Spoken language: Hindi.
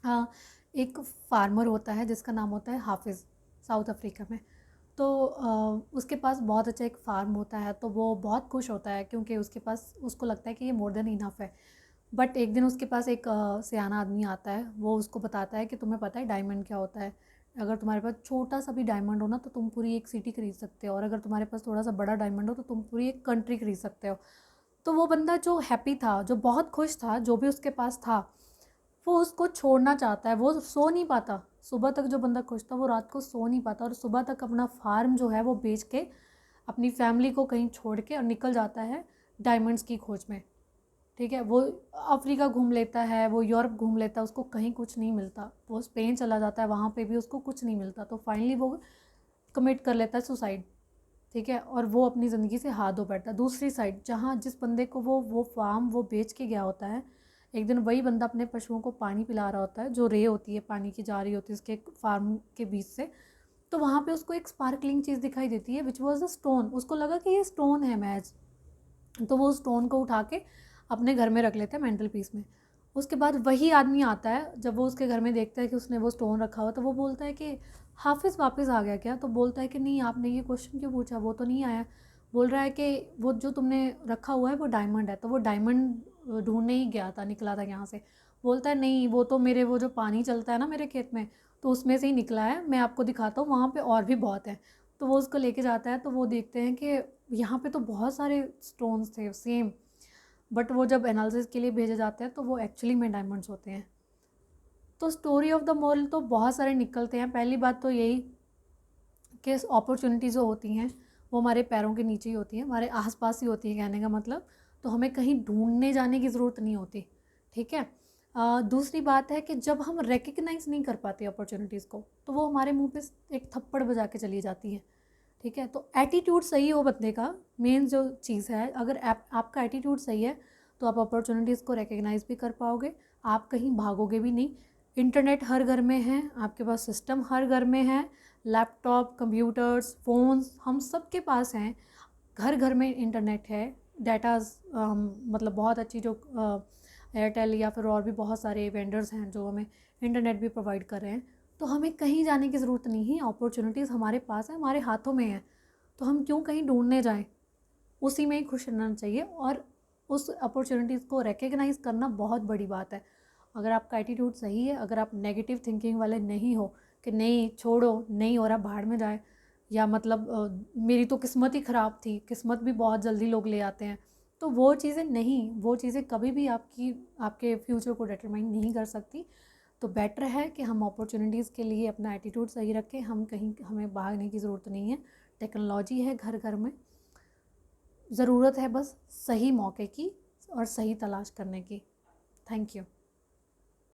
हाँ, एक फार्मर होता है जिसका नाम होता है हाफिज़, साउथ अफ्रीका में। तो उसके पास बहुत अच्छा एक फार्म होता है, तो वो बहुत खुश होता है क्योंकि उसके पास, उसको लगता है कि ये मोर देन इनफ है। बट एक दिन उसके पास एक सियाना आदमी आता है, वो उसको बताता है कि तुम्हें पता है डायमंड क्या होता है? अगर तुम्हारे पास छोटा सा भी डायमंड हो ना, तो तुम पूरी एक सिटी खरीद सकते हो, और अगर तुम्हारे पास थोड़ा सा बड़ा डायमंड हो तो तुम पूरी एक कंट्री खरीद सकते हो। तो वो बंदा जो हैप्पी था, जो बहुत खुश था, जो भी उसके पास था, वो उसको छोड़ना चाहता है। वो सो नहीं पाता सुबह तक, जो बंदा खुश था वो रात को सो नहीं पाता, और सुबह तक अपना फार्म जो है वो बेच के अपनी फैमिली को कहीं छोड़ के और निकल जाता है डायमंड्स की खोज में। ठीक है, वो अफ्रीका घूम लेता है, वो यूरोप घूम लेता है, उसको कहीं कुछ नहीं मिलता। वो स्पेन चला जाता है, वहाँ पे भी उसको कुछ नहीं मिलता। तो फाइनली वो कमिट कर लेता है सुसाइड। ठीक है, और वो अपनी ज़िंदगी से हाथ धो बैठता है। दूसरी साइड, जहाँ जिस बंदे को वो फार्म वो बेच के गया होता है, एक दिन वही बंदा अपने पशुओं को पानी पिला रहा होता है, जो रे होती है पानी की जा रही होती है उसके फार्म के बीच से। तो वहाँ पे उसको एक स्पार्कलिंग चीज़ दिखाई देती है, विच वॉज अ स्टोन। उसको लगा कि ये स्टोन है मैच। तो वो स्टोन को उठा के अपने घर में रख लेता है मेंटल पीस में। उसके बाद वही आदमी आता है, जब वो उसके घर में देखता है कि उसने वो स्टोन रखा हुआ, तो वो बोलता है कि हाफिज़ वापस आ गया क्या? तो बोलता है कि नहीं, आपने ये क्वेश्चन क्यों पूछा, वो तो नहीं आया। बोल रहा है कि वो जो तुमने रखा हुआ है वो डायमंड है। तो वो डायमंड ढूंढने ही गया था, निकला था यहाँ से। बोलता है नहीं, वो तो मेरे, वो जो पानी चलता है ना मेरे खेत में, तो उसमें से ही निकला है, मैं आपको दिखाता हूँ, वहाँ पे और भी बहुत है। तो वो उसको लेके जाता है, तो वो देखते हैं कि यहाँ पे तो बहुत सारे स्टोन्स थे सेम। बट वो जब एनालिसिस के लिए भेजे जाते हैं तो वो एक्चुअली में डायमंड्स होते हैं। तो स्टोरी ऑफ द मोरल तो बहुत सारे निकलते हैं। पहली बात तो यही कि अपॉर्चुनिटीज़ जो होती हैं वो हमारे पैरों के नीचे ही होती हैं, हमारे आसपास ही होती है, कहने का मतलब। तो हमें कहीं ढूंढने जाने की ज़रूरत नहीं होती। ठीक है। दूसरी बात है कि जब हम रिकग्नाइज़ नहीं कर पाते अपॉर्चुनिटीज़ को, तो वो हमारे मुंह पे एक थप्पड़ बजा के चली जाती है। ठीक है, तो एटीट्यूड सही हो बंदे का, मेन जो चीज़ है, अगर आपका एटीट्यूड सही है तो आप अपॉर्चुनिटीज़ को रिकग्नाइज़ भी कर पाओगे, आप कहीं भागोगे भी नहीं। इंटरनेट हर घर में है, आपके पास सिस्टम हर घर में है, लैपटॉप, कंप्यूटर्स, फ़ोन्स, हम सब के पास हैं। घर घर में इंटरनेट है। डाटाज मतलब बहुत अच्छी जो एयरटेल या फिर और भी बहुत सारे वेंडर्स हैं जो हमें इंटरनेट भी प्रोवाइड कर रहे हैं। तो हमें कहीं जाने की ज़रूरत नहीं है, अपॉर्चुनिटीज़ हमारे पास है, हमारे हाथों में है। तो हम क्यों कहीं ढूंढने जाएं? उसी में ही खुश रहना चाहिए, और उस अपॉर्चुनिटीज़ को रिकग्नाइज़ करना बहुत बड़ी बात है। अगर आपका एटीट्यूड सही है, अगर आप नेगेटिव थिंकिंग वाले नहीं हो कि नहीं छोड़ो, नहीं हो रहा, भाड़ में जाए, या मतलब मेरी तो किस्मत ही ख़राब थी, किस्मत भी बहुत जल्दी लोग ले आते हैं, तो वो चीज़ें नहीं, वो चीज़ें कभी भी आपके फ्यूचर को डिटरमाइन नहीं कर सकती। तो बेटर है कि हम अपॉर्चुनिटीज़ के लिए अपना एटीट्यूड सही रखें, हम कहीं, हमें भागने की ज़रूरत नहीं है। टेक्नोलॉजी है घर घर में, ज़रूरत है बस सही मौके की और सही तलाश करने की। Thank you.